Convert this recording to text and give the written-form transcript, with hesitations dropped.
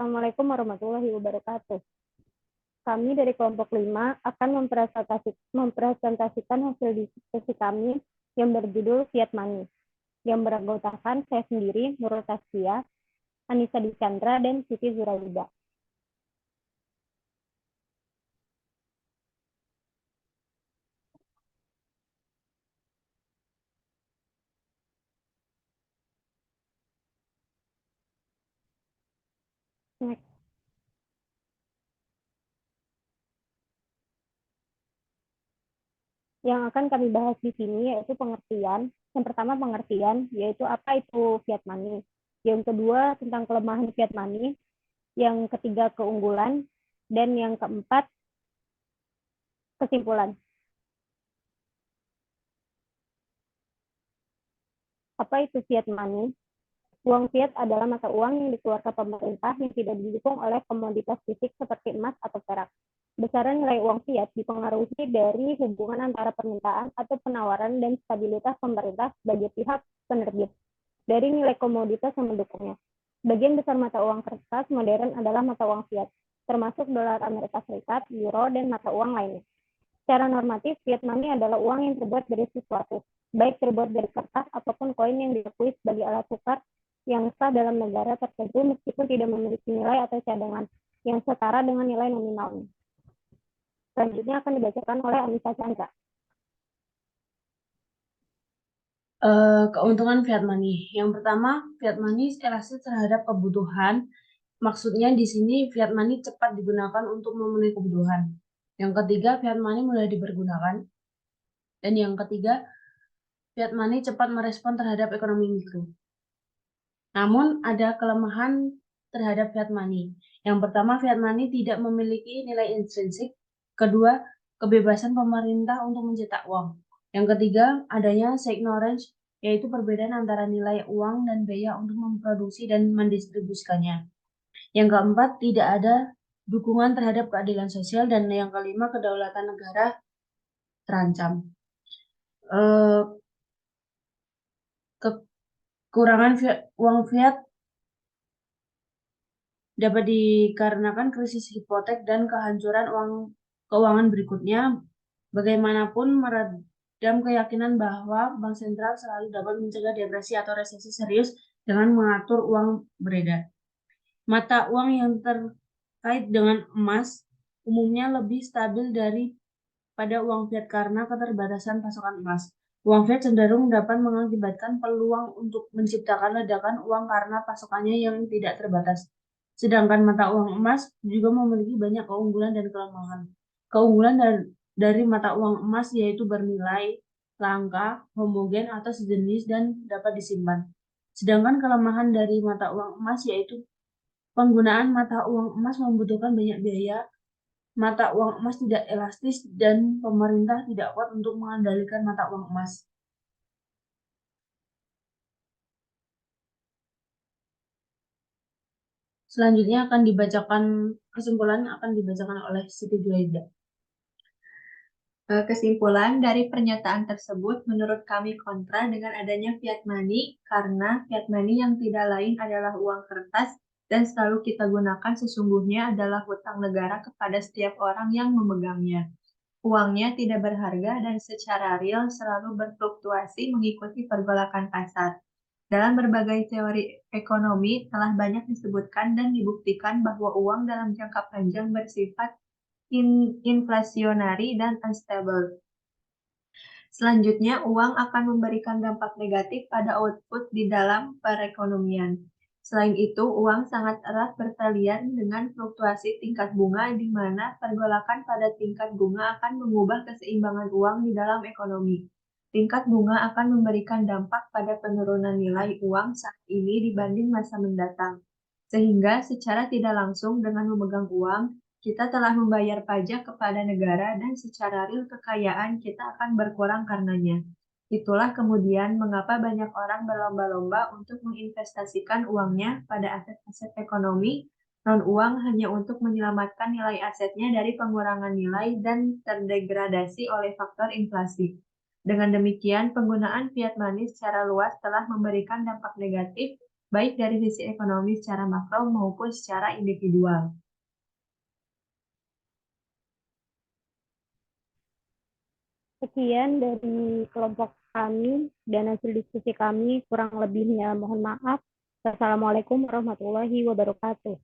Assalamualaikum warahmatullahi wabarakatuh. Kami dari kelompok 5 akan mempresentasikan hasil diskusi kami yang berjudul Fiat Money, yang beranggotakan saya sendiri, Nurul Taskia, Anissa Dichandra, dan Siti Zuraida. Next. Yang akan kami bahas di sini yaitu pengertian. Yang pertama pengertian, yaitu apa itu Fiat Money. Yang kedua tentang kelemahan Fiat Money. Yang ketiga keunggulan. Dan yang keempat kesimpulan. Apa itu Fiat Money? Uang fiat adalah mata uang yang dikeluarkan pemerintah yang tidak didukung oleh komoditas fisik seperti emas atau perak. Besaran nilai uang fiat dipengaruhi dari hubungan antara permintaan atau penawaran dan stabilitas pemerintah sebagai pihak penerbit dari nilai komoditas yang mendukungnya. Bagian besar mata uang kertas modern adalah mata uang fiat, termasuk dolar Amerika Serikat, euro, dan mata uang lainnya. Secara normatif, fiat money adalah uang yang terbuat dari sesuatu, baik terbuat dari kertas ataupun koin yang diakui sebagai alat tukar yang sah dalam negara tertentu meskipun tidak memiliki nilai atau cadangan yang setara dengan nilai nominalnya. Selanjutnya akan dibacakan oleh Anissa Chandra. Keuntungan fiat money. Yang pertama, fiat money elastis terhadap kebutuhan. Maksudnya di sini fiat money cepat digunakan untuk memenuhi kebutuhan. Yang ketiga, fiat money mudah dipergunakan. Dan yang ketiga, fiat money cepat merespon terhadap ekonomi mikro. Namun ada kelemahan terhadap fiat money. Yang pertama, fiat money tidak memiliki nilai intrinsik. Kedua, kebebasan pemerintah untuk mencetak uang. Yang ketiga, adanya signorance, yaitu perbedaan antara nilai uang dan biaya untuk memproduksi dan mendistribusikannya. Yang keempat, tidak ada dukungan terhadap keadilan sosial. Dan yang kelima, kedaulatan negara terancam. Kekurangan uang fiat dapat dikarenakan krisis hipotek dan kehancuran keuangan berikutnya. Bagaimanapun meredam keyakinan bahwa bank sentral selalu dapat mencegah depresi atau resesi serius dengan mengatur uang beredar. Mata uang yang terkait dengan emas umumnya lebih stabil daripada uang fiat karena keterbatasan pasokan emas. Uang fiat cenderung dapat mengakibatkan peluang untuk menciptakan ledakan uang karena pasokannya yang tidak terbatas. Sedangkan mata uang emas juga memiliki banyak keunggulan dan kelemahan. Keunggulan dari mata uang emas yaitu bernilai langka, homogen, atau sejenis dan dapat disimpan. Sedangkan kelemahan dari mata uang emas yaitu penggunaan mata uang emas membutuhkan banyak biaya, mata uang emas tidak elastis, dan pemerintah tidak kuat untuk mengendalikan mata uang emas. Selanjutnya kesimpulan akan dibacakan oleh Siti Zuraida. Kesimpulan dari pernyataan tersebut menurut kami kontra dengan adanya fiat money karena fiat money yang tidak lain adalah uang kertas dan selalu kita gunakan sesungguhnya adalah hutang negara kepada setiap orang yang memegangnya. Uangnya tidak berharga dan secara real selalu berfluktuasi mengikuti pergolakan pasar. Dalam berbagai teori ekonomi telah banyak disebutkan dan dibuktikan bahwa uang dalam jangka panjang bersifat inflasionari dan unstable. Selanjutnya, uang akan memberikan dampak negatif pada output di dalam perekonomian. Selain itu, uang sangat erat bertalian dengan fluktuasi tingkat bunga di mana pergolakan pada tingkat bunga akan mengubah keseimbangan uang di dalam ekonomi. Tingkat bunga akan memberikan dampak pada penurunan nilai uang saat ini dibanding masa mendatang. Sehingga secara tidak langsung dengan memegang uang, kita telah membayar pajak kepada negara dan secara real kekayaan kita akan berkurang karenanya. Itulah kemudian mengapa banyak orang berlomba-lomba untuk menginvestasikan uangnya pada aset-aset ekonomi non-uang hanya untuk menyelamatkan nilai asetnya dari pengurangan nilai dan terdegradasi oleh faktor inflasi. Dengan demikian, penggunaan fiat money secara luas telah memberikan dampak negatif baik dari sisi ekonomi secara makro maupun secara individual. Sekian dari kelompok kami dan hasil diskusi kami, kurang lebihnya mohon maaf. Wassalamualaikum warahmatullahi wabarakatuh.